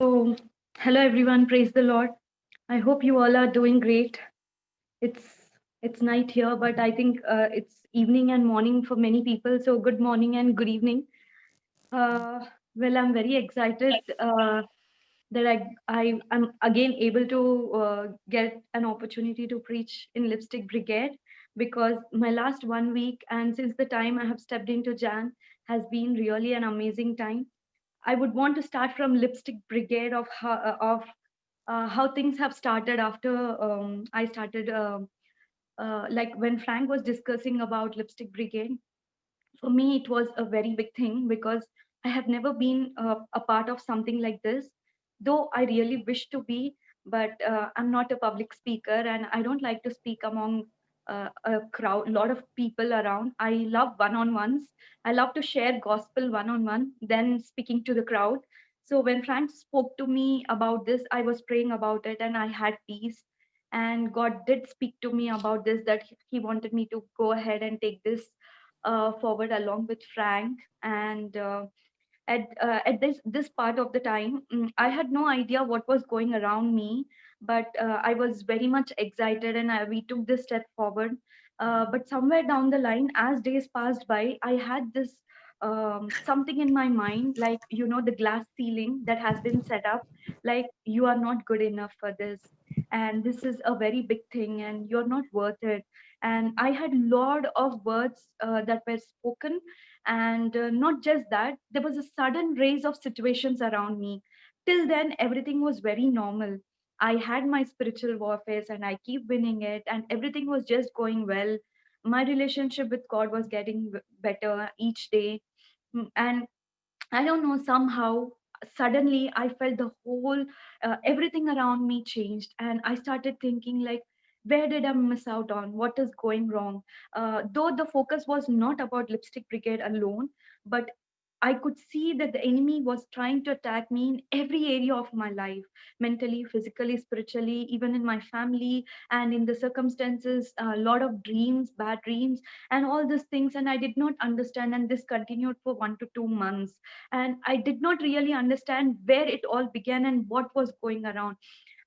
So, hello everyone, praise the Lord. I hope you all are doing great. It's night here, but I think it's evening and morning for many people. So, good morning and good evening. Uh, well, I'm very excited that I'm again able to get an opportunity to preach in Lipstick Brigade because my last 1 week and since the time I have stepped into Jan has been really an amazing time. I would want to start from Lipstick Brigade of how things have started after I started, like when Frank was discussing about Lipstick Brigade. For me, it was a very big thing because I have never been a part of something like this, though I really wish to be, but I'm not a public speaker and I don't like to speak among a crowd, lot of people around. I love one-on-ones. I love to share gospel one-on-one, then speaking to the crowd. So when Frank spoke to me about this, I was praying about it and I had peace. And God did speak to me about this, that He wanted me to go ahead and take this forward along with Frank. And at this part of the time, I had no idea what was going around me, but I was very much excited, and we took this step forward. But somewhere down the line, as days passed by, I had this something in my mind, like the glass ceiling that has been set up, like you are not good enough for this, and this is a very big thing, and you're not worth it. And I had lot of words that were spoken, and not just that, there was a sudden raise of situations around me. Till then everything was very normal. I had my spiritual warfare and I keep winning it, and everything was just going well. My relationship with God was getting better each day. And I don't know, somehow, suddenly I felt the whole, everything around me changed. And I started thinking, like, where did I miss out on? What is going wrong? Though the focus was not about Lipstick Brigade alone, but I could see that the enemy was trying to attack me in every area of my life, mentally, physically, spiritually, even in my family and in the circumstances, a lot of dreams, bad dreams, and all these things. And I did not understand. And this continued for 1 to 2 months, and I did not really understand where it all began and what was going around.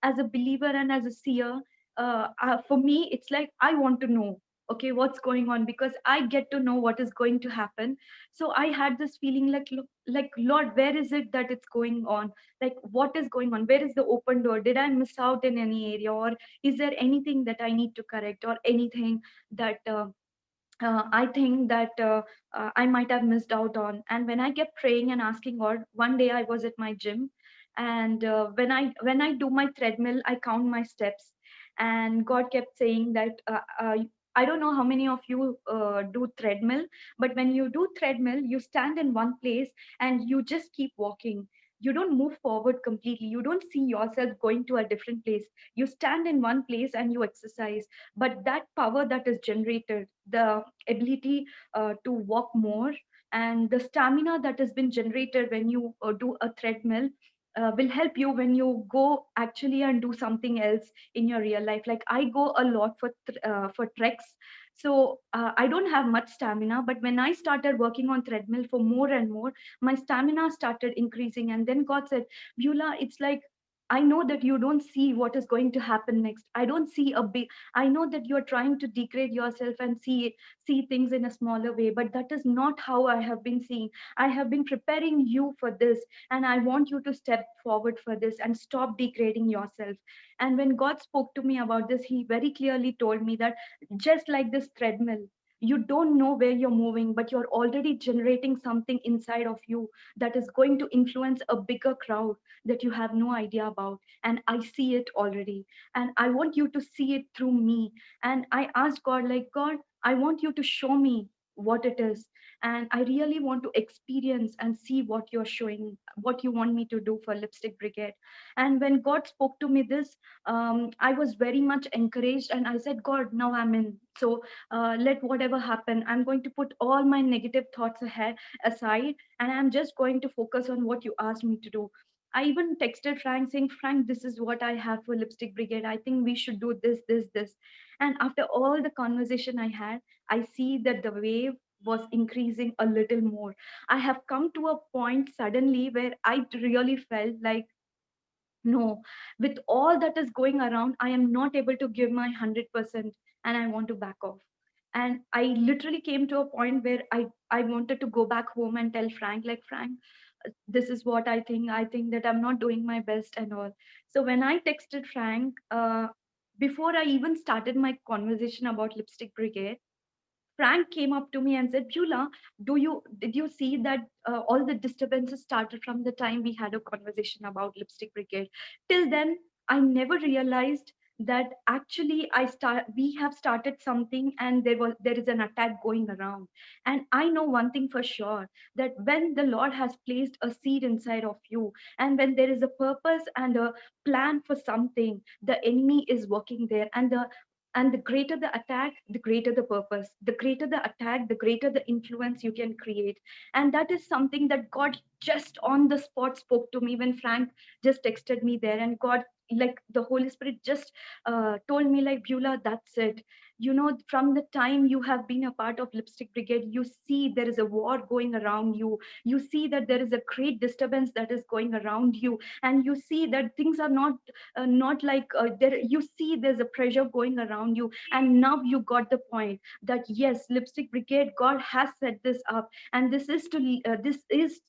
As a believer and as a seer, for me it's like I want to know, okay, what's going on, because I get to know what is going to happen. So I had this feeling like, look, like, Lord, where is it that it's going on? Like, what is going on? Where is the open door? Did I miss out in any area, or is there anything that I need to correct, or anything that I think that I might have missed out on? And when I kept praying and asking God, one day I was at my gym, and when I do my treadmill, I count my steps, and God kept saying that. I don't know how many of you do treadmill, but when you do treadmill, you stand in one place and you just keep walking. You don't move forward completely. You don't see yourself going to a different place. You stand in one place and you exercise, but that power that is generated, the ability to walk more, and the stamina that has been generated when you do a treadmill, will help you when you go actually and do something else in your real life. Like, I go a lot for treks, so I don't have much stamina, but when I started working on treadmill for more and more, my stamina started increasing. And then God said, Beulah, it's like, I know that you don't see what is going to happen next. I don't see a big, I know that you're trying to degrade yourself and see things in a smaller way, but that is not how I have been seeing. I have been preparing you for this, and I want you to step forward for this and stop degrading yourself. And when God spoke to me about this, He very clearly told me that just like this treadmill, you don't know where you're moving, but you're already generating something inside of you that is going to influence a bigger crowd that you have no idea about. And I see it already, and I want you to see it through me. And I asked God, like, God, I want you to show me what it is, and I really want to experience and see what you're showing, what you want me to do for Lipstick Brigade. And when God spoke to me this, I was very much encouraged, and I said, God, now I'm in. So let whatever happen, I'm going to put all my negative thoughts aside, and I'm just going to focus on what you asked me to do. I even texted Frank saying, Frank, this is what I have for Lipstick Brigade. I think we should do this. And after all the conversation I had, I see that the wave was increasing a little more. I have come to a point suddenly where I really felt like No, with all that is going around, I am not able to give my 100% and I want to back off. And I literally came to a point where I wanted to go back home and tell Frank, like, Frank, this is what I think. I think that I'm not doing my best and all. So when I texted Frank, before I even started my conversation about Lipstick Brigade, Frank came up to me and said, Beulah, did you see that all the disturbances started from the time we had a conversation about Lipstick Brigade? Till then, I never realized that actually we have started something and there is an attack going around. And I know one thing for sure, that when the Lord has placed a seed inside of you, and when there is a purpose and a plan for something, the enemy is working there, and the greater the attack, the greater the purpose. The greater the attack, the greater the influence you can create. And that is something that God just on the spot spoke to me when Frank just texted me there. And God, like the Holy Spirit, just told me, like, Beulah, that's it. From the time you have been a part of Lipstick Brigade, you see there is a war going around you. You see that there is a great disturbance that is going around you. And you see that things are not like there. You see there's a pressure going around you, and now you got the point that yes, Lipstick Brigade, God has set this up, and this is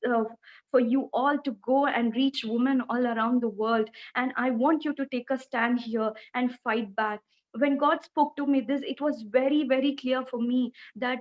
for you all to go and reach women all around the world. And I want you to take a stand here and fight back. When God spoke to me this, it was very, very clear for me that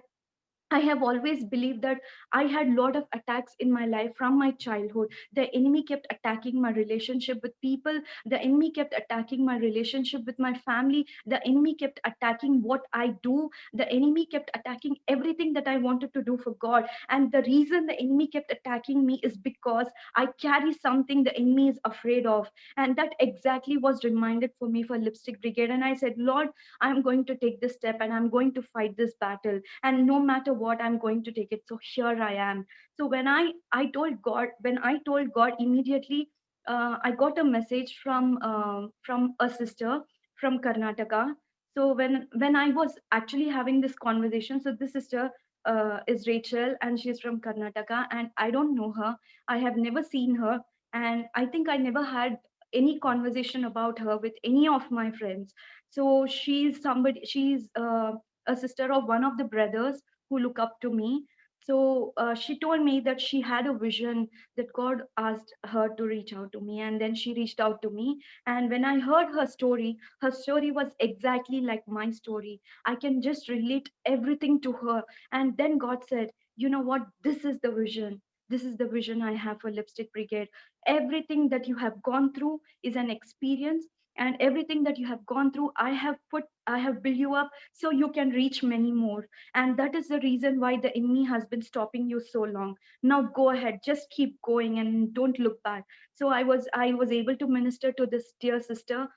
I have always believed that I had a lot of attacks in my life from my childhood. The enemy kept attacking my relationship with people. The enemy kept attacking my relationship with my family. The enemy kept attacking what I do. The enemy kept attacking everything that I wanted to do for God. And the reason the enemy kept attacking me is because I carry something the enemy is afraid of. And that exactly was reminded for me for Lipstick Brigade. And I said, Lord, I'm going to take this step and I'm going to fight this battle, and no matter what, I'm going to take it. So here I am. So when I told God immediately, I got a message from a sister from Karnataka. So when I was actually having this conversation, so this sister is Rachel, and she's from Karnataka, and I don't know her. I have never seen her, and I think I never had any conversation about her with any of my friends. So she's a sister of one of the brothers who look up to me. So she told me that she had a vision, that God asked her to reach out to me, and then she reached out to me. And when I heard her story was exactly like my story. I can just relate everything to her. And then God said, you know what? This is the vision. This is the vision I have for Lipstick Brigade. Everything that you have gone through is an experience, and everything that you have gone through, I have built you up so you can reach many more. And that is the reason why the enemy has been stopping you so long. Now go ahead, just keep going and don't look back. So I was able to minister to this dear sister.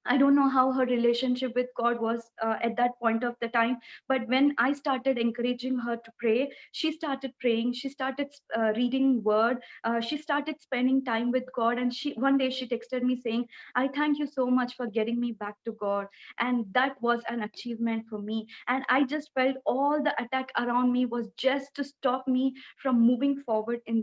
I don't know how her relationship with God was at that point of the time, but when I started encouraging her to pray, she started praying. She started reading Word. She started spending time with God, and she one day she texted me saying, "I thank you so much for getting me back to God," and that was an achievement for me. And I just felt all the attack around me was just to stop me from moving forward in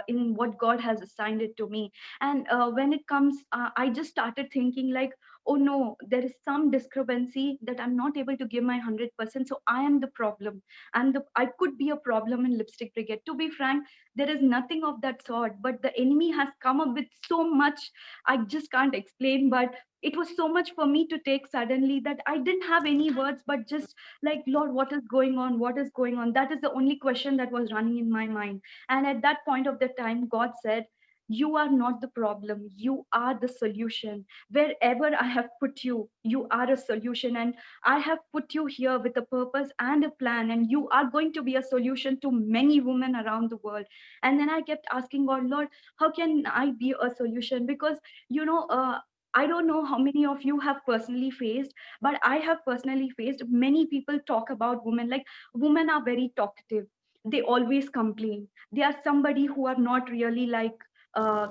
in what God has assigned it to me. And when it comes, I just started thinking like, oh no, there is some discrepancy that I'm not able to give my 100%. So I am the problem. I could be a problem in Lipstick Brigade. To be frank, there is nothing of that sort. But the enemy has come up with so much, I just can't explain. But it was so much for me to take suddenly that I didn't have any words, but just like, Lord, what is going on? What is going on? That is the only question that was running in my mind. And at that point of the time, God said, you are not the problem. You are the solution. Wherever I have put you, you are a solution. And I have put you here with a purpose and a plan. And you are going to be a solution to many women around the world. And then I kept asking God, Lord, how can I be a solution? Because, you know, I don't know how many of you have personally faced, but I have personally faced many people talk about women like women are very talkative. They always complain. They are somebody who are not really like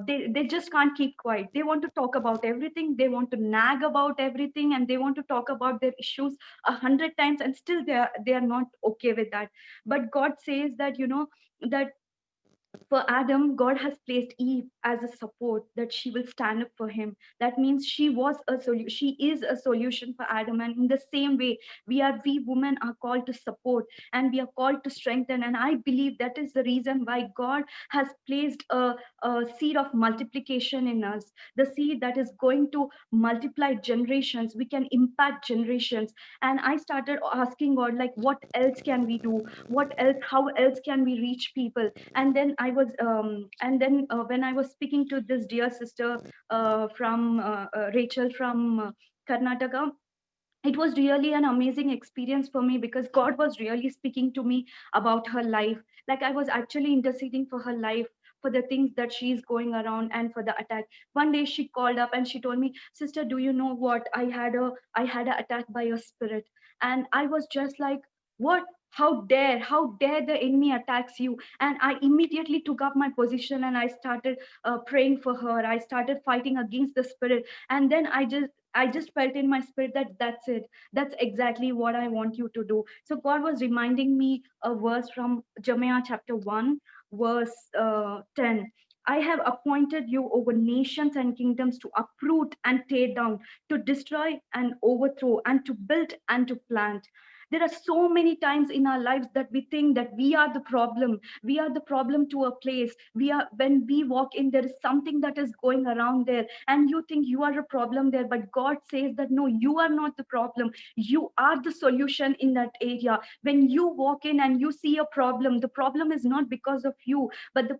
they just can't keep quiet. They want to talk about everything. They want to nag about everything, and they want to talk about their issues 100 times, and still they are not okay with that. But God says that that For Adam, God has placed Eve as a support that she will stand up for him. That means she was a solution. She is a solution for Adam. And in the same way, we women are called to support and we are called to strengthen. And I believe that is the reason why God has placed a seed of multiplication in us. The seed that is going to multiply generations. We can impact generations. And I started asking God, like, what else can we do? What else? How else can we reach people? And then when I was speaking to this dear sister from Rachel from Karnataka, it was really an amazing experience for me because God was really speaking to me about her life. Like I was actually interceding for her life, for the things that she's going around and for the attack. One day she called up and she told me, sister, do you know what, I had an attack by a spirit. And I was just like, what? How dare the enemy attacks you? And I immediately took up my position and I started praying for her. I started fighting against the spirit. And then I just felt in my spirit that that's it. That's exactly what I want you to do. So God was reminding me a verse from Jeremiah chapter 1, verse 10. I have appointed you over nations and kingdoms to uproot and tear down, to destroy and overthrow, and to build and to plant. There are so many times in our lives that we think that we are the problem. We are the problem to a place. When we walk in, there is something that is going around there and you think you are a problem there, but God says that no, you are not the problem. You are the solution in that area. When you walk in and you see a problem, the problem is not because of you, but the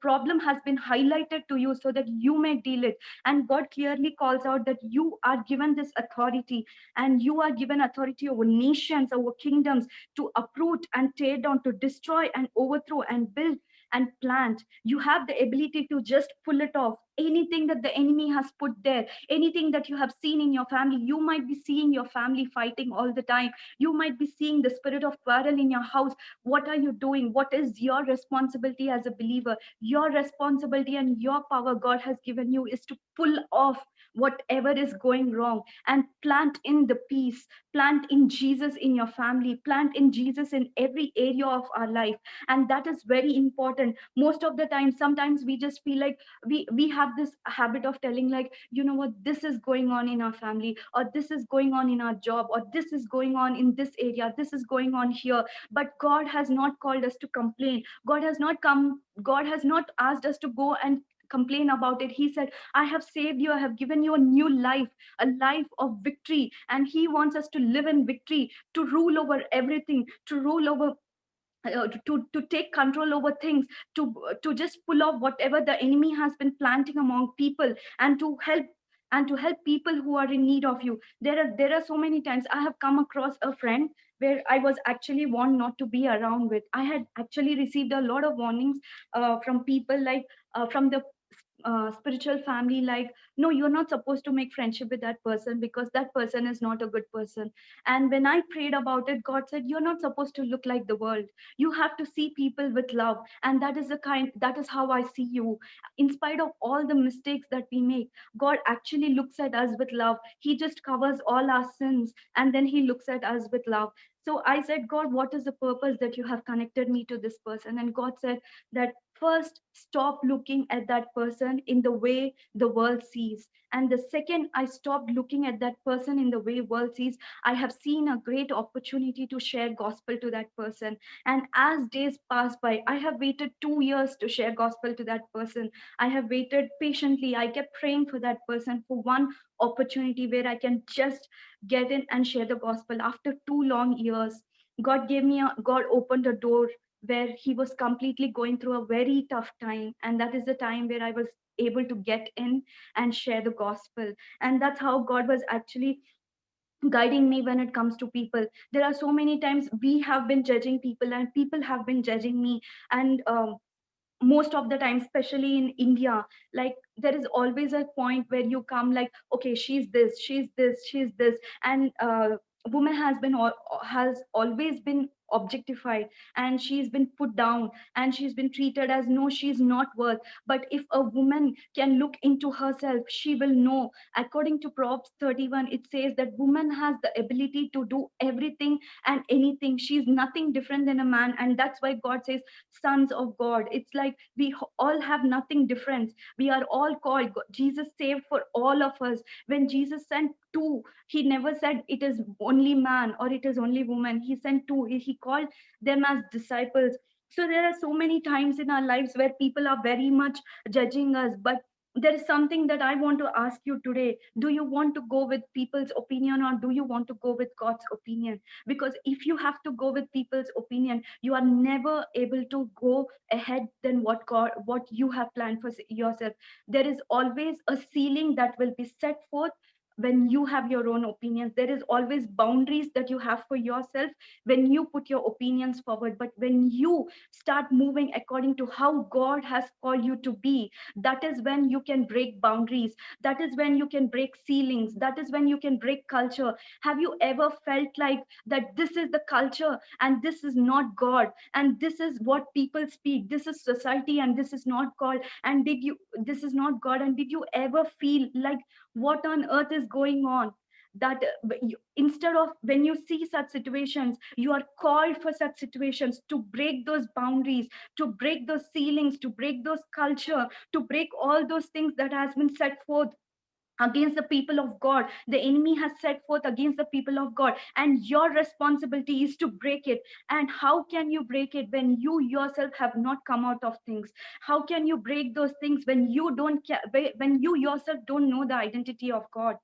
problem has been highlighted to you so that you may deal it. And God clearly calls out that you are given this authority, and you are given authority over nations, over kingdoms, to uproot and tear down, to destroy and overthrow and build and plant. You have the ability to just pull it off. Anything that the enemy has put there, anything that you have seen in your family, you might be seeing your family fighting all the time. You might be seeing the spirit of quarrel in your house. What are you doing? What is your responsibility as a believer? Your responsibility and your power God has given you is to pull off whatever is going wrong and plant in the peace, plant in Jesus in your family, plant in Jesus in every area of our life. And that is very important. Most of the time, sometimes we just feel like we have this habit of telling, like, you know what, this is going on in our family, or this is going on in our job, or this is going on in this area, this is going on here. But God has not called us to complain. God has not asked us to go and complain about it. He said, I have saved you, I have given you a new life, a life of victory. And he wants us to live in victory, to rule over everything, to rule over to take control over things, to just pull off whatever the enemy has been planting among people, and to help people who are in need of you. There are so many times I have come across a friend where I was actually warned not to be around with. I had actually received a lot of warnings from people, like from the spiritual family, like, no, you're not supposed to make friendship with that person because that person is not a good person. And when I prayed about it, God said, you're not supposed to look like the world. You have to see people with love. And that is how I see you. In spite of all the mistakes that we make, God actually looks at us with love. He just covers all our sins and then he looks at us with love. So I said, God, what is the purpose that you have connected me to this person? And God said that, first, stop looking at that person in the way the world sees. And the second I stopped looking at that person in the way world sees, I have seen a great opportunity to share gospel to that person. And as days pass by, I have waited 2 years to share gospel to that person. I have waited patiently. I kept praying for that person for one opportunity where I can just get in and share the gospel. After 2 long years, God opened a door where he was completely going through a very tough time. And that is the time where I was able to get in and share the gospel. And that's how God was actually guiding me when it comes to people. There are so many times we have been judging people and people have been judging me. And most of the time, especially in India, like, there is always a point where you come like, okay, she's this, she's this, she's this. And woman has always been objectified, and she's been put down, and she's been treated as no, she's not worth. But if a woman can look into herself, she will know. According to Proverbs 31, it says that woman has the ability to do everything and anything. She's nothing different than a man, and that's why God says sons of God. It's like we all have nothing different. We are all called. Jesus saved for all of us. When Jesus sent two, he never said it is only man or it is only woman. He sent two. He called them as disciples. So there are so many times in our lives where people are very much judging us, but there is something that I want to ask you today. Do you want to go with people's opinion, or do you want to go with God's opinion? Because if you have to go with people's opinion, you are never able to go ahead than what you have planned for yourself. There is always a ceiling that will be set forth when you have your own opinions. There is always boundaries that you have for yourself when you put your opinions forward. But when you start moving according to how God has called you to be, that is when you can break boundaries. That is when you can break ceilings. That is when you can break culture. Have you ever felt like that this is the culture and this is not God, and this is what people speak, this is society and this is not God, and did you this is not God, and did you ever feel like what on earth is going on? That instead of, when you see such situations, you are called for such situations to break those boundaries, to break those ceilings, to break those culture, to break all those things that has been set forth against the people of God. The enemy has set forth against the people of God, and your responsibility is to break it. And how can you break it when you yourself have not come out of things? How can you break those things when you when you yourself don't know the identity of God?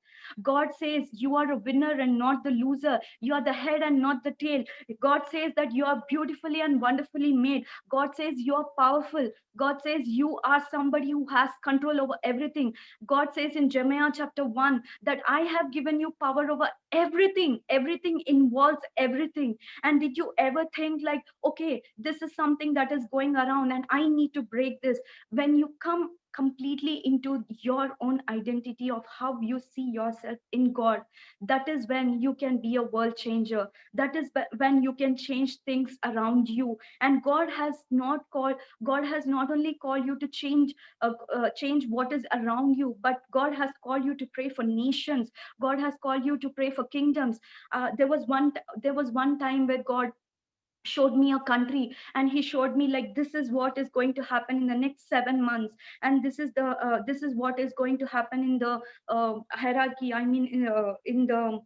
God says you are a winner and not the loser. You are the head and not the tail. God says that you are beautifully and wonderfully made. God says you are powerful. God says you are somebody who has control over everything. God says in Jeremiah chapter 1 that I have given you power over everything. Everything involves everything. And did you ever think like, okay, this is something that is going around and I need to break this? When you come completely into your own identity of how you see yourself in God, that is when you can be a world changer. That is when you can change things around you. And God has not only called you to change what is around you, but God has called you to pray for nations. God has called you to pray for kingdoms. There was one time where God showed me a country, and he showed me like this is what is going to happen in the next 7 months, and this is what is going to happen in the hierarchy, I mean in the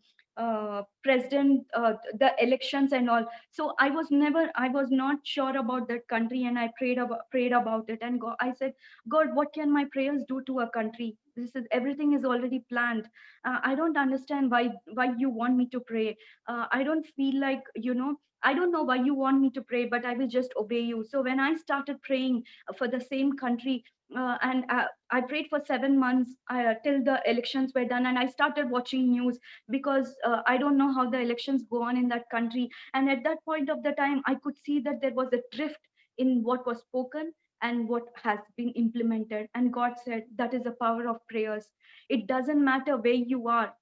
president, the elections and all. So I was not sure about that country, and I prayed about it, and I said, God, what can my prayers do to a country? This is everything is already planned. I don't understand why you want me to pray. I don't feel like, I don't know why you want me to pray, but I will just obey you. So when I started praying for the same country, and I prayed for 7 months till the elections were done, and I started watching news because I don't know how the elections go on in that country. And at that point of the time, I could see that there was a drift in what was spoken and what has been implemented. And God said, that is the power of prayers. It doesn't matter where you are,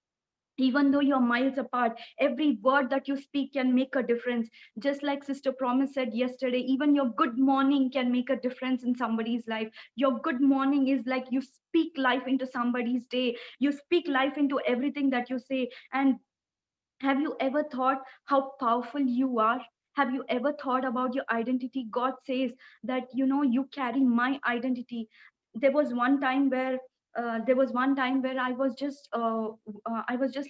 even though you're miles apart, every word that you speak can make a difference. Just like Sister Promise said yesterday, even your good morning can make a difference in somebody's life. Your good morning is like you speak life into somebody's day, you speak life into everything that you say. And have you ever thought how powerful you are? Have you ever thought about your identity? God says that, you carry my identity. There was one time where I was just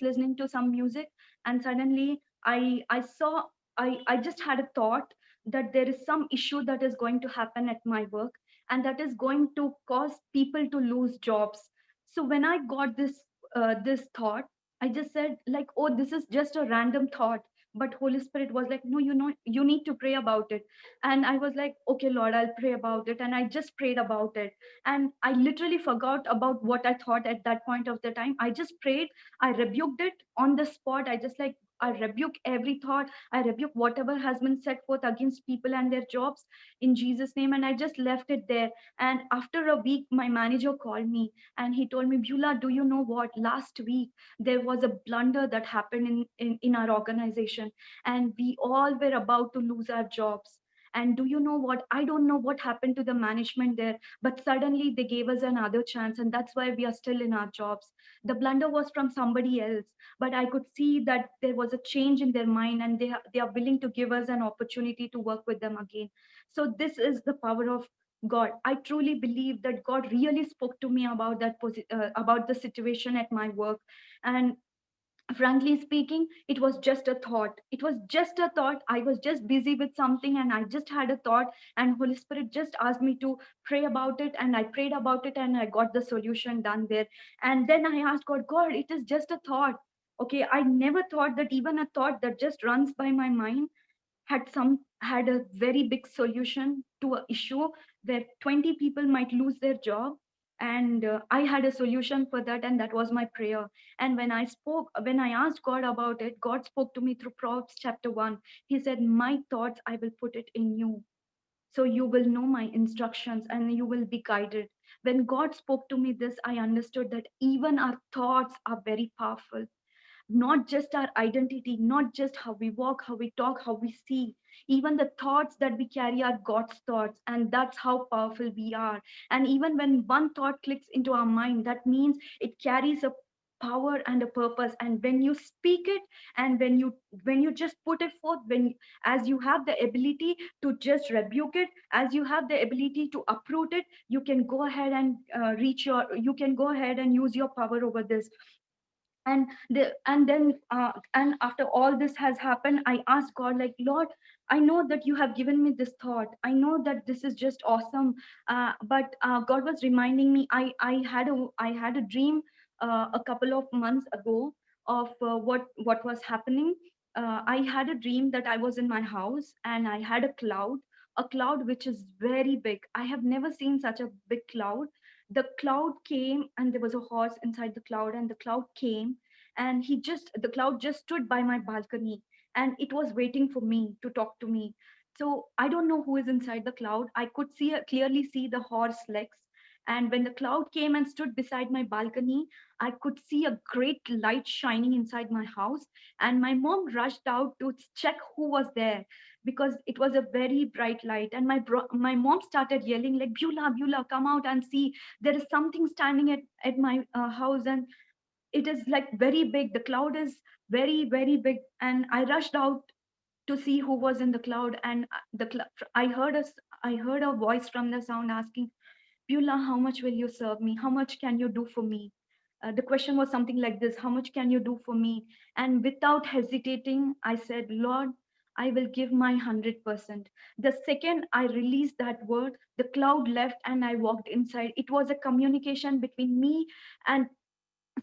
listening to some music, and suddenly I saw, I just had a thought that there is some issue that is going to happen at my work, and that is going to cause people to lose jobs. So when I got this thought, I just said like, oh, this is just a random thought. But Holy Spirit was like, no, you need to pray about it. And I was like, okay, Lord, I'll pray about it. And I just prayed about it. And I literally forgot about what I thought at that point of the time. I just prayed. I rebuked it on the spot. I just like, I rebuke every thought. I rebuke whatever has been set forth against people and their jobs in Jesus' name. And I just left it there. And after a week, my manager called me and he told me, Beulah, do you know what? Last week, there was a blunder that happened in our organization, and we all were about to lose our jobs. And do you know what? I don't know what happened to the management there, but suddenly they gave us another chance, and that's why we are still in our jobs. The blunder was from somebody else, but I could see that there was a change in their mind, and they are willing to give us an opportunity to work with them again. So this is the power of God. I truly believe that God really spoke to me about about the situation at my work. And frankly speaking, it was just a thought. It was just a thought. I was just busy with something and I just had a thought, and Holy Spirit just asked me to pray about it, and I prayed about it, and I got the solution done there. And then I asked God, God, it is just a thought. Okay, I never thought that even a thought that just runs by my mind had a very big solution to an issue where 20 people might lose their job. And I had a solution for that, and that was my prayer. And when I asked God about it, God spoke to me through Proverbs chapter 1. He said, my thoughts I will put it in you, so you will know my instructions and you will be guided. When God spoke to me this, I understood that even our thoughts are very powerful. Not just our identity, not just how we walk, how we talk, how we see. Even the thoughts that we carry are God's thoughts, and that's how powerful we are. And even when one thought clicks into our mind, that means it carries a power and a purpose. And when you speak it, and when you just put it forth, when as you have the ability to just rebuke it, as you have the ability to uproot it, you can go ahead and you can go ahead and use your power over this. And after all this has happened, I asked God, like, Lord, I know that you have given me this thought. I know that this is just awesome. But God was reminding me, I had a dream a couple of months ago of what was happening. I had a dream that I was in my house and I had a cloud which is very big. I have never seen such a big cloud. The cloud came and there was a horse inside the cloud, and the cloud came, and the cloud just stood by my balcony, and it was waiting for me to talk to me. So I don't know who is inside the cloud. I could clearly see the horse legs. And when the cloud came and stood beside my balcony, I could see a great light shining inside my house. And my mom rushed out to check who was there, because it was a very bright light. And my mom started yelling, like, Beulah, Beulah, come out and see. There is something standing at my house, and it is like very big. The cloud is very, very big. And I rushed out to see who was in the cloud. And I heard a voice from the sound asking, Beulah, how much will you serve me? How much can you do for me? The question was something like this: how much can you do for me? And without hesitating, I said, Lord, I will give my 100%. The second I released that word, the cloud left and I walked inside. It was a communication between me and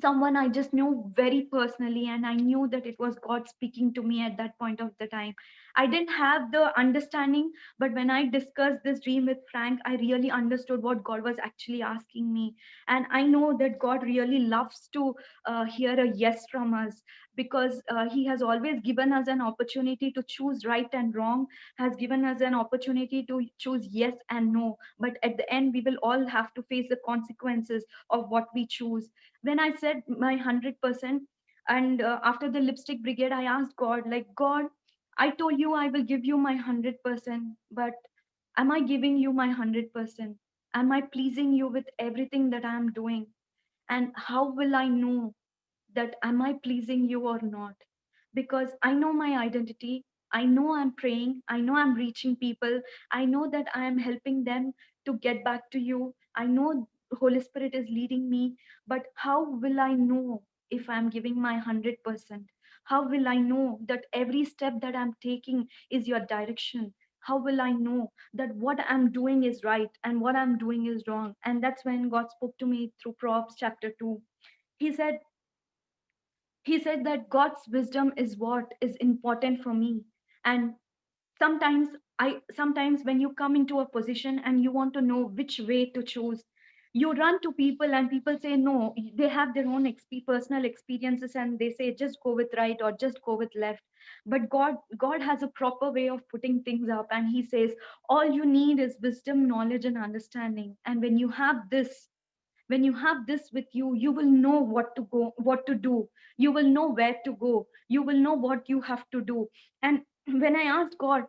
someone I just knew very personally, and I knew that it was God speaking to me at that point of the time. I didn't have the understanding, but when I discussed this dream with Frank, I really understood what God was actually asking me. And I know that God really loves to hear a yes from us, because He has always given us an opportunity to choose right and wrong, has given us an opportunity to choose yes and no. But at the end, we will all have to face the consequences of what we choose. When I said my 100%, and after the lipstick brigade, I asked God, like, God, I told you I will give you my 100%, but am I giving you my 100%? Am I pleasing you with everything that I am doing? And how will I know that am I pleasing you or not? Because I know my identity. I know I'm praying. I know I'm reaching people. I know that I am helping them to get back to you. I know Holy Spirit is leading me. But how will I know if I'm giving my 100%? How will I know that every step that I'm taking is your direction? How will I know that what I'm doing is right and what I'm doing is wrong? And that's when God spoke to me through Proverbs chapter 2. He said, he said that God's wisdom is what is important for me. And sometimes sometimes when you come into a position and you want to know which way to choose, You run to people and people say no, they have their own personal experiences and they say just go with right or just go with left. But God has a proper way of putting things up, and he says all you need is wisdom, knowledge, and understanding. And when you have this with you, you will know what to do. You will know where to go. You will know what you have to do. And when I asked God,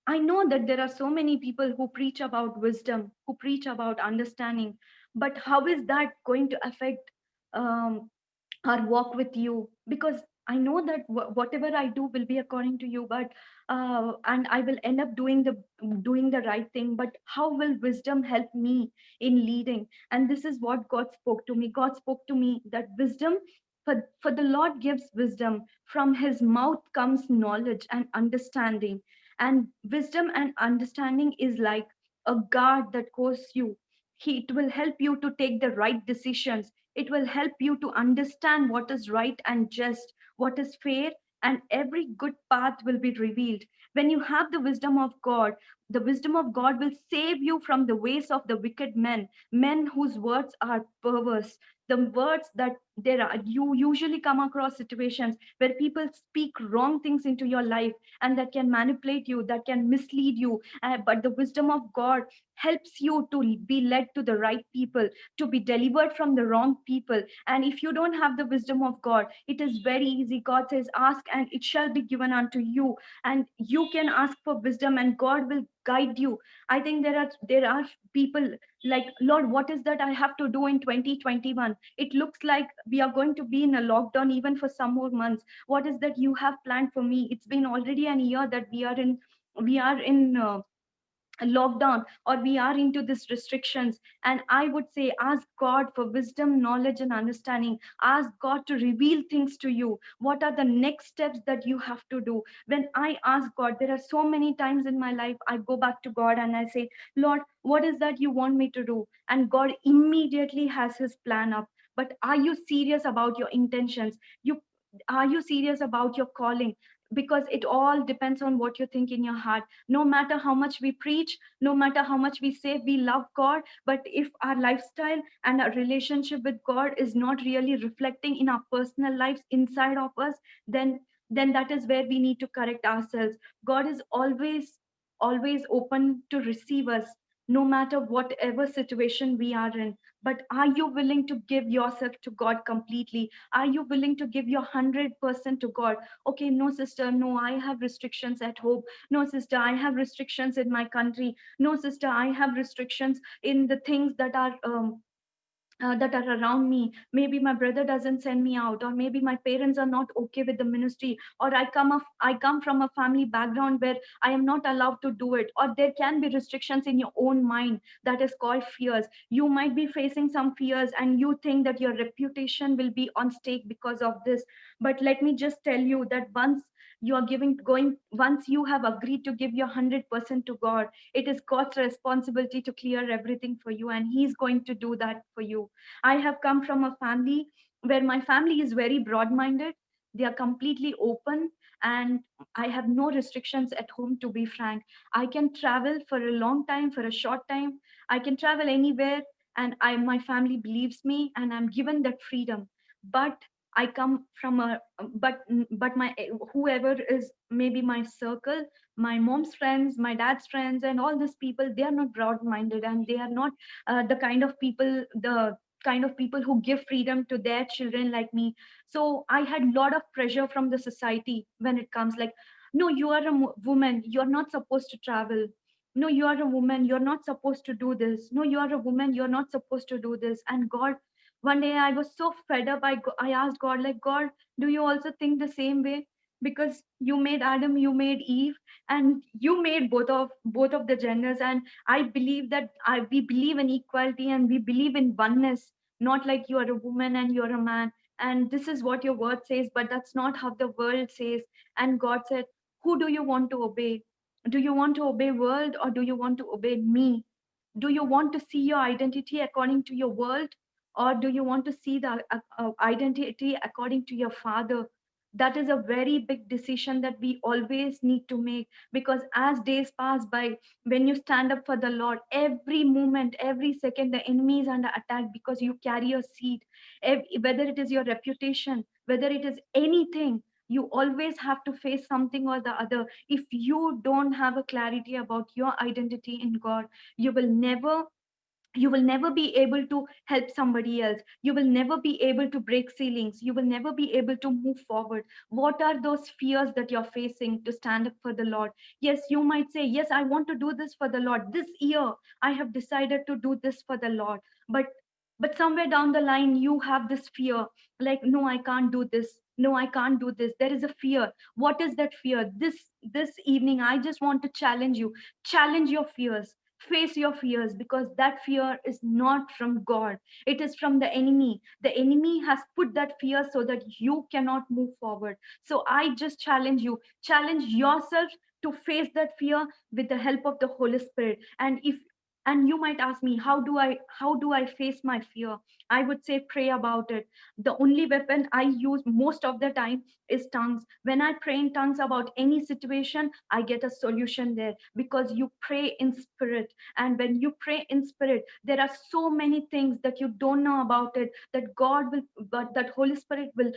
I know that there are so many people who preach about wisdom, who preach about understanding, but how is that going to affect um, our walk with you? Because I know that whatever I do will be according to you, but and I will end up doing the right thing. But how will wisdom help me in leading? And this is what God spoke to me. God spoke to me that wisdom, for the Lord gives wisdom. From his mouth comes knowledge and understanding. And wisdom and understanding is like a guard that goes you. It will help you to take the right decisions. It will help you to understand what is right and just, what is fair, and every good path will be revealed. When you have the wisdom of God, the wisdom of God will save you from the ways of the wicked men, men whose words are perverse. The words that there are, you usually come across situations where people speak wrong things into your life and that can manipulate you, that can mislead you. But the wisdom of God helps you to be led to the right people, to be delivered from the wrong people. And if you don't have the wisdom of God, it is very easy. God says, ask and it shall be given unto you. And you can ask for wisdom and God will guide you. I think there are people like, Lord, what is that I have to do in 2021? It looks like we are going to be in a lockdown even for some more months. What is that you have planned for me? It's been already an year that we are in lockdown, or we are into these restrictions. And I would say, ask God for wisdom, knowledge, and understanding. Ask God to reveal things to you. What are the next steps that you have to do? When I ask God, there are so many times in my life I go back to God and I say, Lord, what is that you want me to do? And God immediately has his plan up. But are you serious about your intentions? You Are you serious about your calling? Because it all depends on what you think in your heart. No matter how much we preach, no matter how much we say we love God, but if our lifestyle and our relationship with God is not really reflecting in our personal lives inside of us, then that is where we need to correct ourselves. God is always open to receive us, no matter whatever situation we are in. But are you willing to give yourself to God completely? Are you willing to give your 100% to God? Okay, no sister, no, I have restrictions at home. No sister, I have restrictions in my country. No sister, I have restrictions in the things that are around me. Maybe my brother doesn't send me out, or maybe my parents are not okay with the ministry, or I come from a family background where I am not allowed to do it. Or there can be restrictions in your own mind that is called fears. You might be facing some fears and you think that your reputation will be on stake because of this. But let me just tell you that once you have agreed to give your 100% to God, it is God's responsibility to clear everything for you, and he's going to do that for you. I have come from a family where my family is very broad minded. They are completely open, and I have no restrictions at home, to be frank. I can travel for a long time, for a short time. I can travel anywhere, and my family believes me, and I'm given that freedom. But I come from a but my whoever is maybe my circle, my mom's friends, my dad's friends, and all these people, they are not broad minded, and they are not the kind of people who give freedom to their children like me. So I had a lot of pressure from the society when it comes like, no, you are a woman, you're not supposed to travel. No, you are a woman, you're not supposed to do this. No, you are a woman, you're not supposed to do this. And God, one day I was so fed up. I asked God, like, God, do you also think the same way? Because you made Adam, you made Eve, and you made both of the genders. And I believe that we believe in equality and we believe in oneness, not like you are a woman and you're a man. And this is what your word says, but that's not how the world says. And God said, who do you want to obey? Do you want to obey world, or do you want to obey me? Do you want to see your identity according to your world, or do you want to see the identity according to your father? That is a very big decision that we always need to make, because as days pass by, when you stand up for the Lord, every moment, every second, the enemy is under attack because you carry a seed. Whether it is your reputation, whether it is anything, you always have to face something or the other. If you don't have a clarity about your identity in God, you will never you will never be able to help somebody else. You will never be able to break ceilings. You will never be able to move forward. What are those fears that you're facing to stand up for the Lord? Yes, you might say, yes, I want to do this for the Lord. This year, I have decided to do this for the Lord. But somewhere down the line, you have this fear, like, no, I can't do this. No, I can't do this. There is a fear. What is that fear? This evening, I just want to challenge you. Challenge your fears, face your fears, because that fear is not from God. It is from the enemy. The enemy has put that fear so that you cannot move forward. So I just challenge yourself to face that fear with the help of the Holy Spirit. And you might ask me, how do I face my fear? I would say, pray about it. The only weapon I use most of the time is tongues. When I pray in tongues about any situation, I get a solution there, because you pray in spirit. And when you pray in spirit, there are so many things that you don't know about it, that God will, but that Holy Spirit will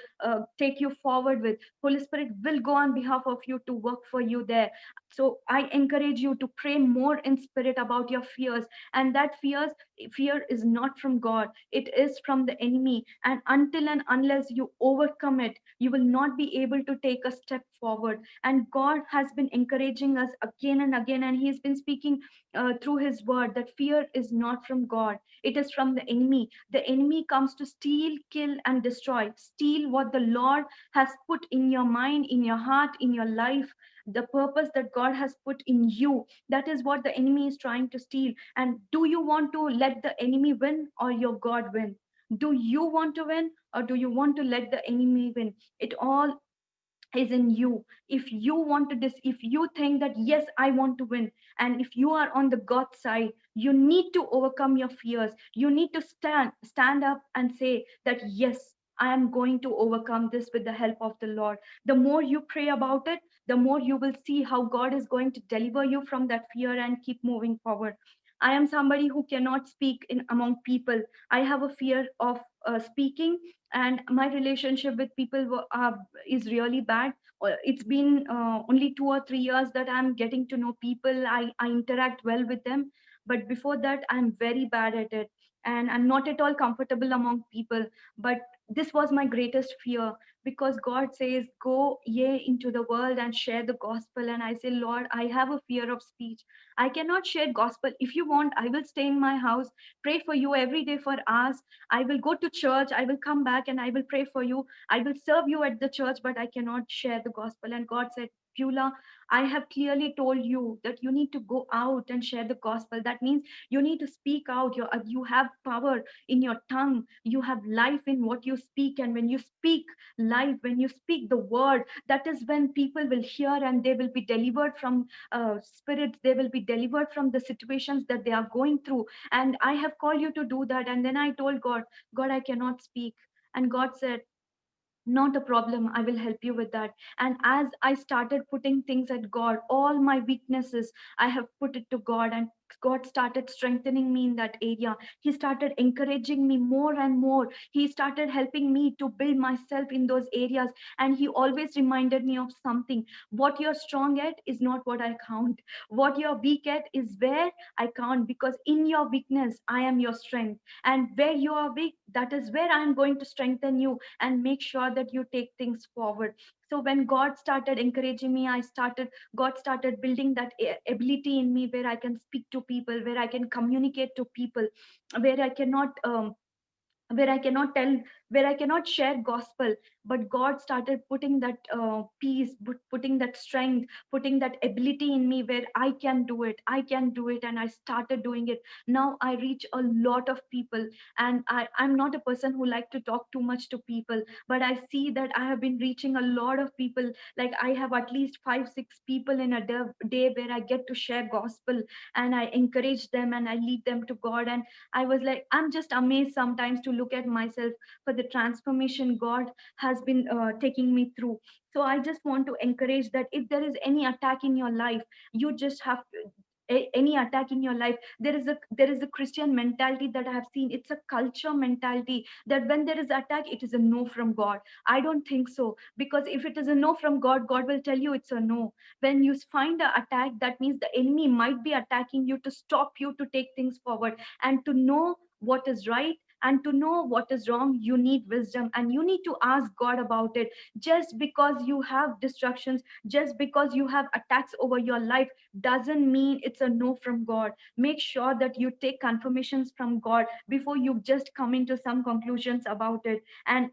take you forward with. Holy Spirit will go on behalf of you to work for you there. So I encourage you to pray more in spirit about your fears. And that fear is not from God, it is from the enemy. And until and unless you overcome it, you will not be able to take a step forward. And God has been encouraging us again and again, and He has been speaking through His word, that fear is not from God, it is from the enemy. The enemy comes to steal, kill, and destroy. Steal what the Lord has put in your mind, in your heart, in your life, the purpose that God has put in you. That is what the enemy is trying to steal. And do you want to let the enemy win, or your God win? Do you want to win, or do you want to let the enemy win? It all is in you. If you want to if you think that, yes, I want to win, and if you are on the God side, you need to overcome your fears. You need to stand up and say that, yes, I am going to overcome this with the help of the Lord. The more you pray about it, the more you will see how God is going to deliver you from that fear and keep moving forward. I am somebody who cannot speak in among people. I have a fear of speaking, and my relationship with people is really bad. It's been only 2 or 3 years that I'm getting to know people. I interact well with them, but before that, I'm very bad at it, and I'm not at all comfortable among people. But this was my greatest fear, because God says, go ye into the world and share the gospel. And I say, Lord, I have a fear of speech. I cannot share gospel. If you want, I will stay in my house, pray for you every day for hours. I will go to church, I will come back and I will pray for you. I will serve you at the church, but I cannot share the gospel. And God said, Beulah, I have clearly told you that you need to go out and share the gospel. That means you need to speak out. You have power in your tongue. You have life in what you speak. And when you speak life, when you speak the word, that is when people will hear and they will be delivered from spirits. They will be delivered from the situations that they are going through. And I have called you to do that. And then I told God, God, I cannot speak. And God said, not a problem, I will help you with that. And as I started putting things at God, all my weaknesses, I have put it to God, and God started strengthening me in that area. He started encouraging me more and more. He started helping me to build myself in those areas. And He always reminded me of something: what you're strong at is not what I count, what you're weak at is where I count, because in your weakness I am your strength, and where you are weak, that is where I am going to strengthen you and make sure that you take things forward. So when God started encouraging me, God started building that ability in me, where I can speak to people, where I can communicate to people, where I cannot where I cannot tell, where I cannot share gospel. But God started putting that peace, putting that strength, putting that ability in me, where I can do it. I can do it, and I started doing it. Now I reach a lot of people, and I'm not a person who like to talk too much to people, but I see that I have been reaching a lot of people. Like, I have at least 5 6 people in a day where I get to share gospel, and I encourage them and I lead them to God. And I was like, I'm just amazed sometimes to look at myself. For the transformation God has been taking me through. So I just want to encourage that if there is any attack in your life, you just have to, any attack in your life, there is a Christian mentality that I have seen. It's a culture mentality that when there is attack, it is a no from God. I don't think so, because if it is a no from God, God will tell you it's a no. When you find the attack, that means the enemy might be attacking you to stop you to take things forward. And to know what is right and to know what is wrong, you need wisdom and you need to ask God about it. Just because you have distractions, just because you have attacks over your life, doesn't mean it's a no from God. Make sure that you take confirmations from God before you just come into some conclusions about it. And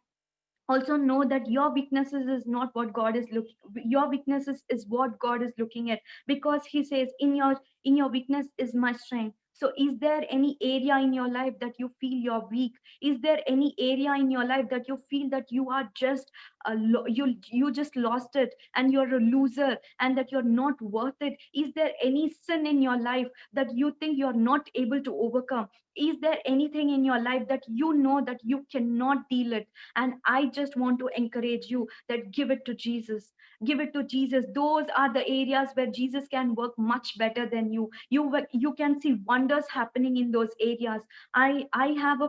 also know that your weaknesses is not what God is looking, your weaknesses is what God is looking at, because he says in your weakness is my strength. So is there any area in your life that you feel you're weak? Is there any area in your life that you feel that you are just you just lost it and you're a loser and that you're not worth it? Is there any sin in your life that you think you're not able to overcome? Is there anything in your life that you know that you cannot deal it? And I just want to encourage you that give it to Jesus. Give it to Jesus. Those are the areas where Jesus can work much better than you. You can see wonders happening in those areas. I am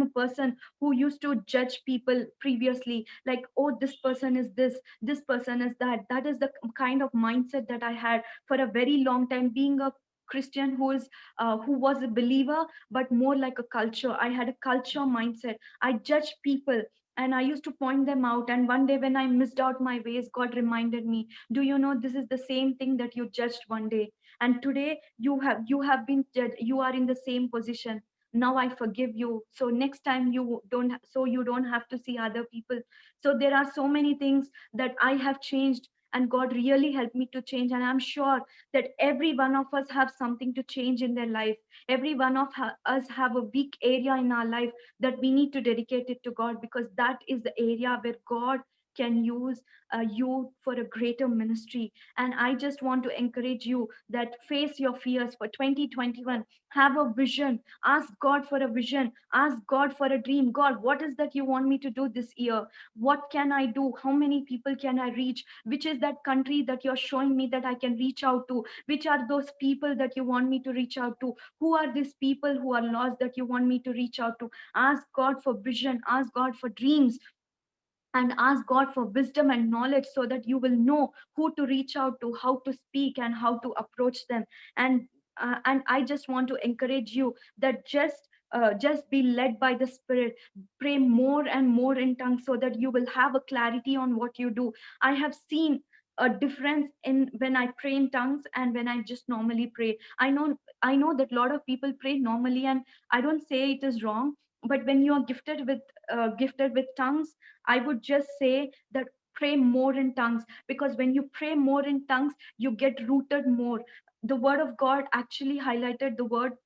a person who used to judge people previously, like, oh, this person is this person is that. That is the kind of mindset that I had for a very long time, being a Christian who was a believer, but more like a culture. I had a culture mindset. I judged people and I used to point them out. And one day when I missed out my ways, God reminded me, do you know this is the same thing that you judged one day? And today you have been judged, you are in the same position. Now I forgive you. So next time you don't have to see other people. So there are so many things that I have changed, and God really helped me to change. And I'm sure that every one of us have something to change in their life. Every one of us have a weak area in our life that we need to dedicate it to God, because that is the area where God can use you for a greater ministry. And I just want to encourage you that face your fears for 2021. Have a vision. Ask God for a vision. Ask God for a dream. God, what is that you want me to do this year? What can I do? How many people can I reach? Which is that country that you're showing me that I can reach out to? Which are those people that you want me to reach out to? Who are these people who are lost that you want me to reach out to? Ask God for vision, ask God for dreams, and ask God for wisdom and knowledge, so that you will know who to reach out to, how to speak, and how to approach them. And I just want to encourage you that just be led by the Spirit. Pray more and more in tongues, so that you will have a clarity on what you do. I have seen a difference in when I pray in tongues and when I just normally pray. I know that a lot of people pray normally, and I don't say it is wrong. But when you are gifted with tongues, I would just say that pray more in tongues, because when you pray more in tongues, you get rooted more. The word of God actually highlighted the word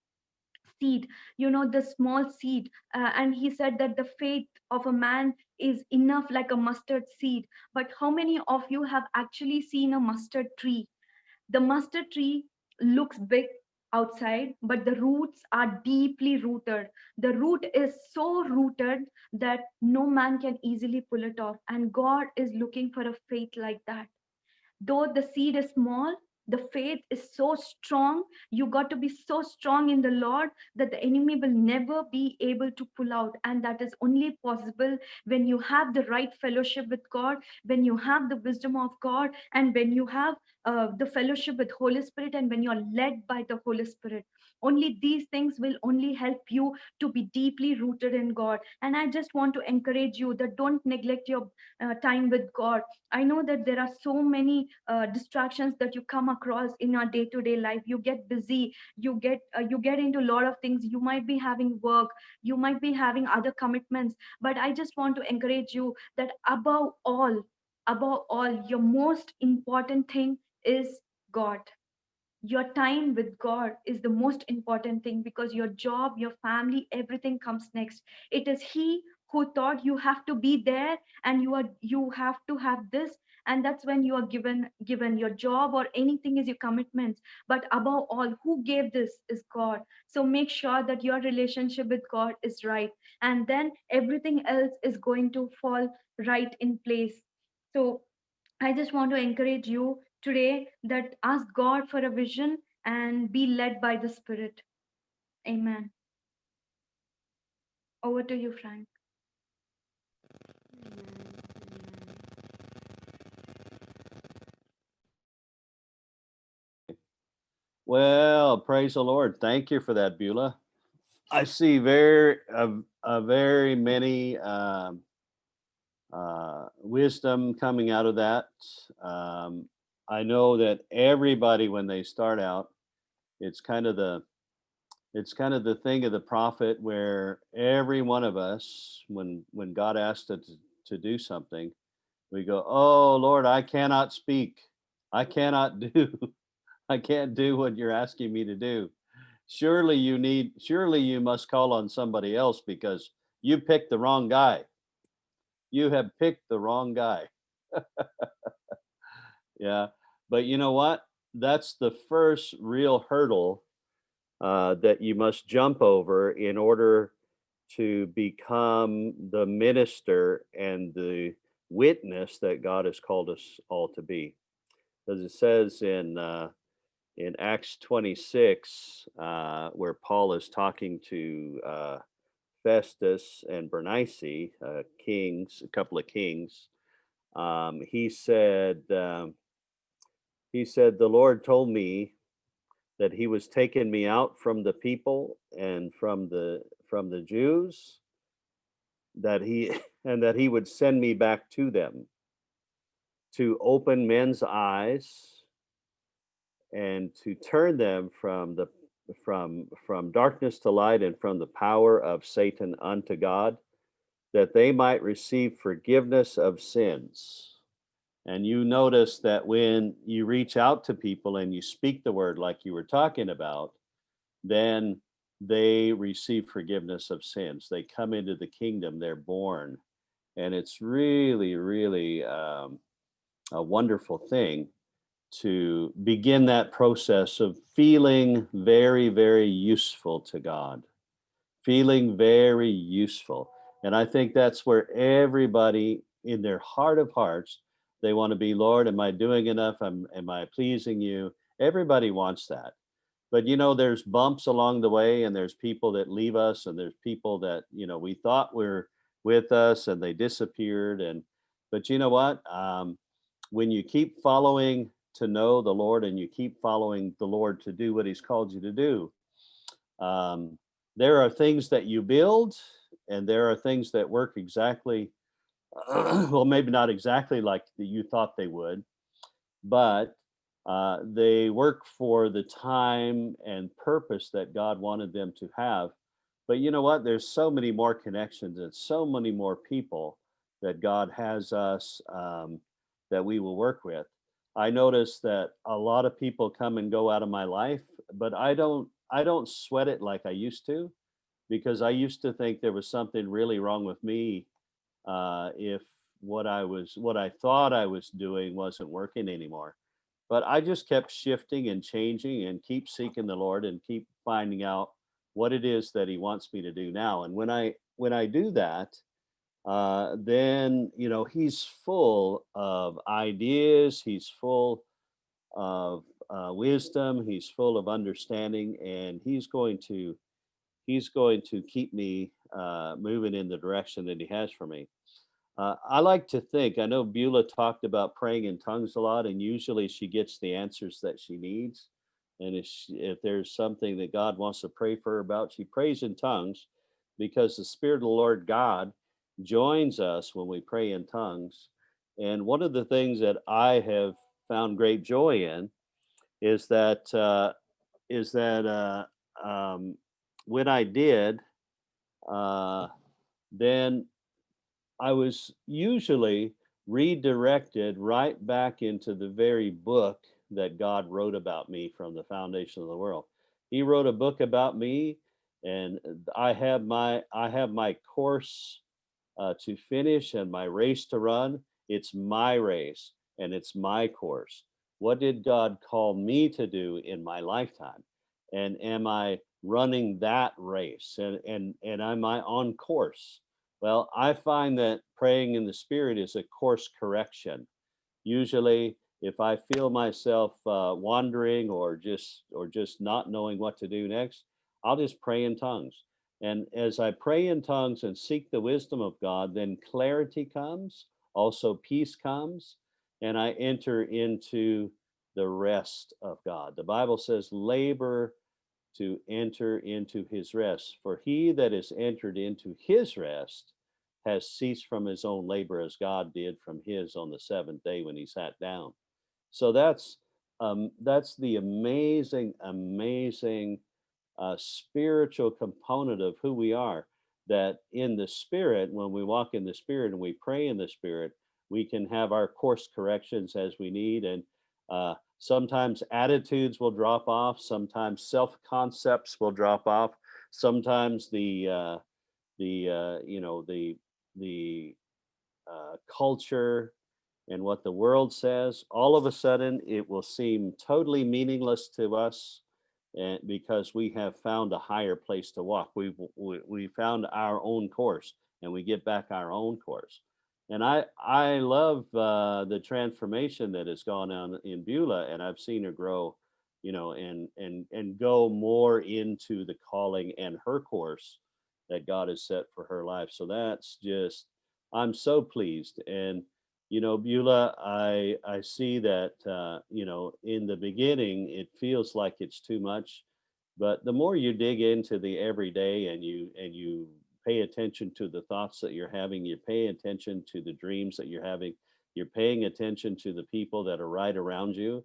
seed, the small seed. And he said that the faith of a man is enough like a mustard seed. But how many of you have actually seen a mustard tree? The mustard tree looks big outside, but the roots are deeply rooted. The root is so rooted that no man can easily pull it off. And God is looking for a faith like that. Though the seed is small, the faith is so strong. You got to be so strong in the Lord that the enemy will never be able to pull out. And that is only possible when you have the right fellowship with God, when you have the wisdom of God, and when you have the fellowship with Holy Spirit, and when you're led by the Holy Spirit. Only these things will only help you to be deeply rooted in God. And I just want to encourage you that don't neglect your time with God. I know that there are so many distractions that you come across in your day-to-day life. You get busy, you get into a lot of things. You might be having work, you might be having other commitments, but I just want to encourage you that above all, your most important thing is God. Your time with God is the most important thing, because your job, your family, everything comes next. It is He who thought you have to be there and you have to have this, and that's when you are given your job or anything is your commitments. But above all, who gave this is God. So make sure that your relationship with God is right, and then everything else is going to fall right in place. So I just want to encourage you today that ask God for a vision and be led by the Spirit. Amen. Over to you, Frank. Well, praise the Lord. Thank you for that, Beulah. I see very many wisdom coming out of that. Um, I know that everybody, when they start out, it's kind of the it's kind of the thing of the prophet, where every one of us, when God asked us to do something, we go, "Oh Lord, I cannot speak. I cannot do. I can't do what you're asking me to do. Surely you must call on somebody else, because you picked the wrong guy. You have picked the wrong guy." Yeah. But you know what? That's the first real hurdle that you must jump over in order to become the minister and the witness that God has called us all to be. As it says in Acts 26, where Paul is talking to Festus and Bernice, kings, a couple of kings. He said, "The Lord told me that He was taking me out from the people and from the Jews, that He and that He would send me back to them to open men's eyes and to turn them from darkness to light and from the power of Satan unto God, that they might receive forgiveness of sins." And you notice that when you reach out to people and you speak the word like you were talking about, then they receive forgiveness of sins. They come into the kingdom, they're born. And it's really, really a wonderful thing to begin that process of feeling very, very useful to God, feeling very useful. And I think that's where everybody, in their heart of hearts, they want to be, "Lord, am I doing enough? Am I pleasing you?" Everybody wants that. But there's bumps along the way, and there's people that leave us, and there's people that we thought were with us and they disappeared. But you know what? When you keep following to know the Lord, and you keep following the Lord to do what He's called you to do, um, there are things that you build, and there are things that work exactly, well, maybe not exactly like you thought they would, but they work for the time and purpose that God wanted them to have. But you know what? There's so many more connections and so many more people that God has us, that we will work with. I notice that a lot of people come and go out of my life, but I don't sweat it like I used to, because I used to think there was something really wrong with me, if what I thought I was doing wasn't working anymore. But I just kept shifting and changing and keep seeking the Lord and keep finding out what it is that He wants me to do now. And when I do that, then He's full of ideas. He's full of wisdom. He's full of understanding, and He's going to keep me moving in the direction that He has for me. I like to think, I know Beulah talked about praying in tongues a lot, and usually she gets the answers that she needs. And if there's something that God wants to pray for her about, she prays in tongues, because the Spirit of the Lord God joins us when we pray in tongues. And one of the things that I have found great joy in is that when I did, uh, then I was usually redirected right back into the very book that God wrote about me from the foundation of the world. He wrote a book about me, and I have my course to finish and my race to run. It's my race and it's my course. What did God call me to do in my lifetime? And am I running that race? And am I on course? Well, I find that praying in the Spirit is a course correction. Usually, if I feel myself wandering or just not knowing what to do next, I'll just pray in tongues. And as I pray in tongues and seek the wisdom of God, then clarity comes, also peace comes, and I enter into the rest of God. The Bible says, labor to enter into his rest. For he that is entered into his rest has ceased from his own labor as God did from his on the seventh day when he sat down. So that's the amazing spiritual component of who we are. That in the Spirit, when we walk in the Spirit and we pray in the Spirit, we can have our course corrections as we need. And sometimes attitudes will drop off. Sometimes self concepts will drop off. Sometimes the culture and what the world says, all of a sudden it will seem totally meaningless to us, and because we have found a higher place to walk. We found our own course, and we get back our own course. And I love the transformation that has gone on in Beulah, and I've seen her grow, and go more into the calling and her course that God has set for her life. So that's just, I'm so pleased. And Beulah, I see that in the beginning it feels like it's too much, but the more you dig into the everyday and you pay attention to the thoughts that you're having, you pay attention to the dreams that you're having, you're paying attention to the people that are right around you,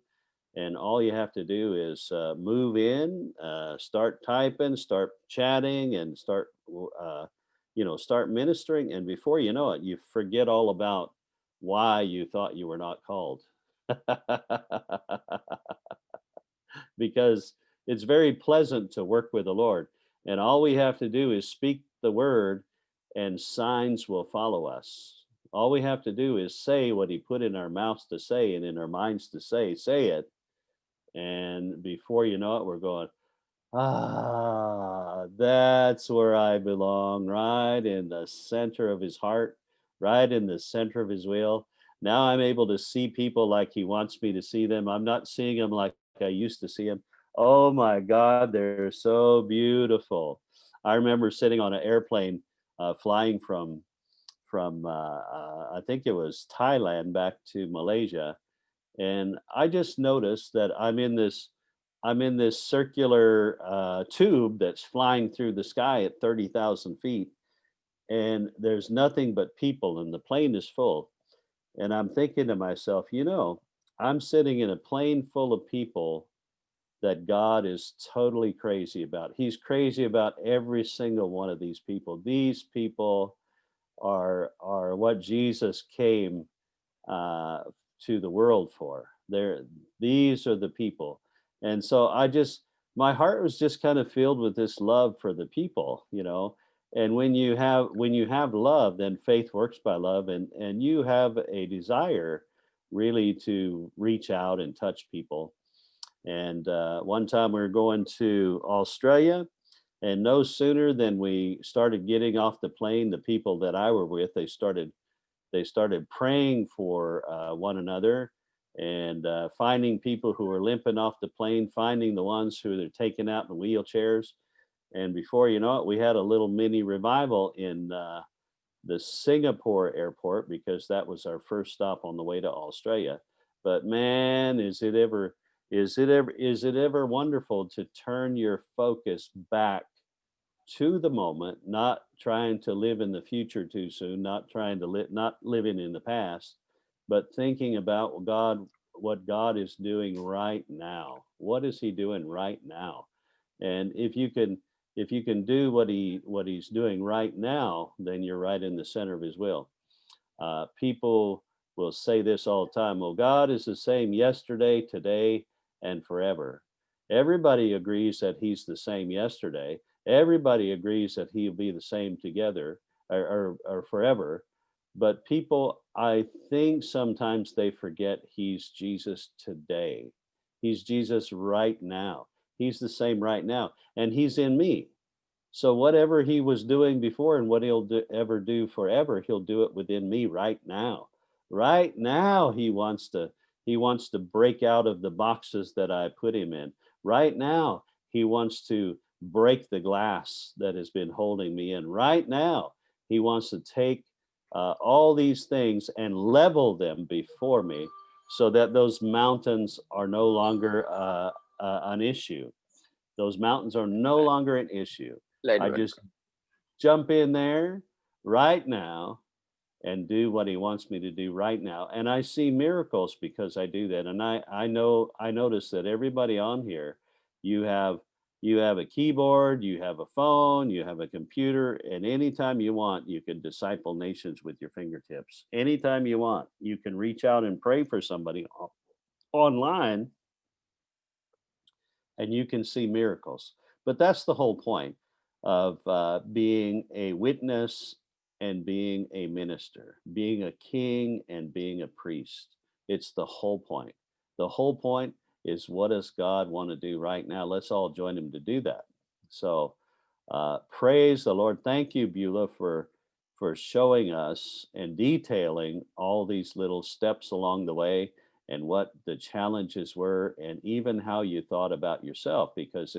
and all you have to do is move in, start typing, start chatting, and start ministering, and before you know it, you forget all about why you thought you were not called. Because it's very pleasant to work with the Lord, and all we have to do is speak the word, and signs will follow us. All we have to do is say what He put in our mouths to say and in our minds to say it, and before you know it, we're going, that's where I belong, right in the center of His heart, right in the center of His will. Now I'm able to see people like He wants me to see them. I'm not seeing them like I used to see them. Oh my God, they're so beautiful. I remember sitting on an airplane flying from I think it was Thailand back to Malaysia, and I just noticed that I'm in this circular tube that's flying through the sky at 30,000 feet, and there's nothing but people, and the plane is full. And I'm thinking to myself, I'm sitting in a plane full of people that God is totally crazy about. He's crazy about every single one of these people. These people are what Jesus came uh, to the world for. These are the people, and so my heart was just kind of filled with this love for the people. And when you have love, then faith works by love, and you have a desire really to reach out and touch people. And one time we were going to Australia, and no sooner than we started getting off the plane, the people that I were with, they started praying for one another, and finding people who were limping off the plane, finding the ones who they're taken out in wheelchairs. And before you know it, we had a little mini revival in the Singapore airport, because that was our first stop on the way to Australia. But man, is it ever wonderful to turn your focus back to the moment, not trying to live in the future too soon, not trying to live, not living in the past, but thinking about what God is doing right now. What is He doing right now? And if you can do what He's doing right now, then you're right in the center of His will. People will say this all the time. Well, God is the same yesterday, today, and forever. Everybody agrees that He's the same yesterday. Everybody agrees that He'll be the same together. or forever. But people, I think sometimes they forget he's Jesus today. He's Jesus right now. He's the same right now, and he's in me. So whatever he was doing before and what ever do forever, he'll do it within me right now. Right now, he wants to break out of the boxes that I put him in. Right now, he wants to break the glass that has been holding me in. Right now, he wants to take all these things and level them before me, so that those mountains are no longer an issue. Those mountains are no longer an issue. Light I work. just jump in there right now and do what he wants me to do right now. And I see miracles because I do that. And I notice that everybody on here, you have you have a keyboard, you have a phone, you have a computer, and anytime you want, you can disciple nations with your fingertips. Anytime you want, you can reach out and pray for somebody online, and you can see miracles. But that's the whole point of being a witness and being a minister, being a king and being a priest. It's the whole point. The whole point is, what does God want to do right now? Let's all join him to do that. So praise the Lord. Thank you, Beulah, for showing us and detailing all these little steps along the way, and what the challenges were, and even how you thought about yourself, because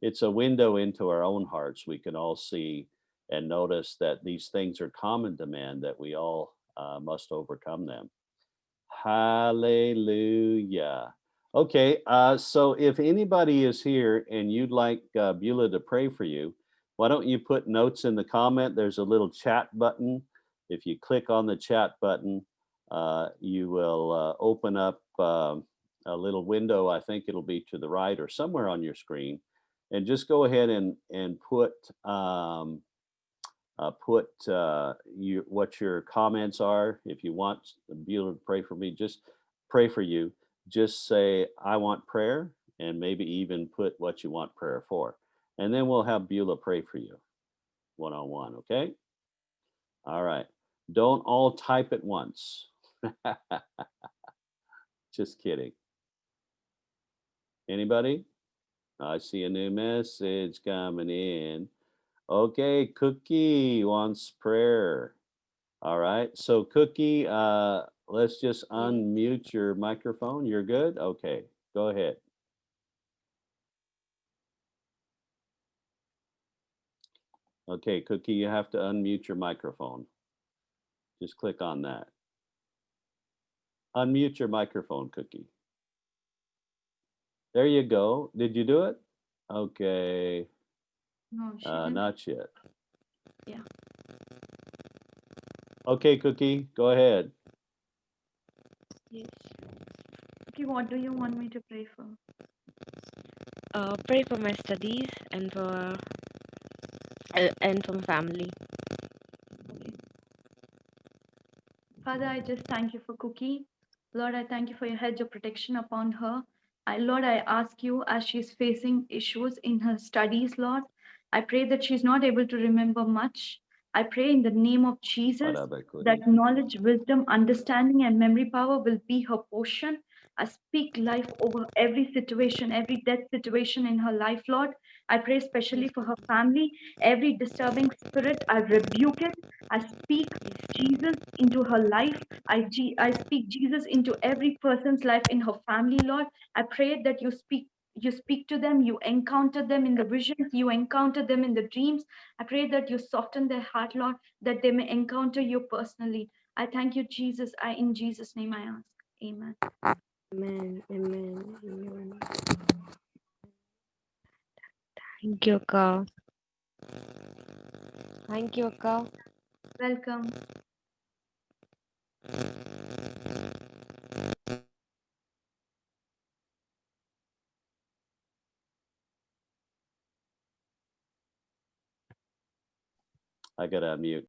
it's a window into our own hearts. We can all see and notice that these things are common to man, that we all must overcome them. Hallelujah. Okay, so if anybody is here and you'd like Beulah to pray for you, why don't you put notes in the comment? There's a little chat button. If you click on the chat button, you will open up a little window. I think it'll be to the right or somewhere on your screen. And just go ahead and put what your comments are. If you want Beulah to pray for me, just pray for you. Just say, I want prayer, and maybe even put what you want prayer for. And then we'll have Beulah pray for you one-on-one, okay? All right. Don't all type at once. Just kidding. Anybody? I see a new message coming in. Okay, Cookie wants prayer. All right. So Cookie, let's just unmute your microphone. You're good? Okay. Go ahead. Okay, Cookie, you have to unmute your microphone. Just click on that. Unmute your microphone, Cookie. There you go. Did you do it? Okay. No, she didn't. Not yet. Yeah. Okay, Cookie, go ahead. Yes. Okay, what do you want me to pray for? Pray for my studies and for my family. Father, I just thank you for Cookie. Lord, I thank you for your hedge of protection upon her. Lord, I ask you, as she's facing issues in her studies, Lord, I pray that she's not able to remember much. I pray in the name of Jesus that knowledge, wisdom, understanding, and memory power will be her portion. I speak life over every situation, every death situation in her life, Lord. I pray especially for her family. Every disturbing spirit, I rebuke it. I speak Jesus into her life. I speak Jesus into every person's life in her family, Lord. I pray that you speak to them, you encounter them in the visions, you encounter them in the dreams. I pray that you soften their heart, Lord, that they may encounter you personally. I thank you, Jesus. In Jesus' name I ask. Amen. Amen. Amen. Amen. Thank you, Akka. Thank you, Akka. Welcome. I got to unmute.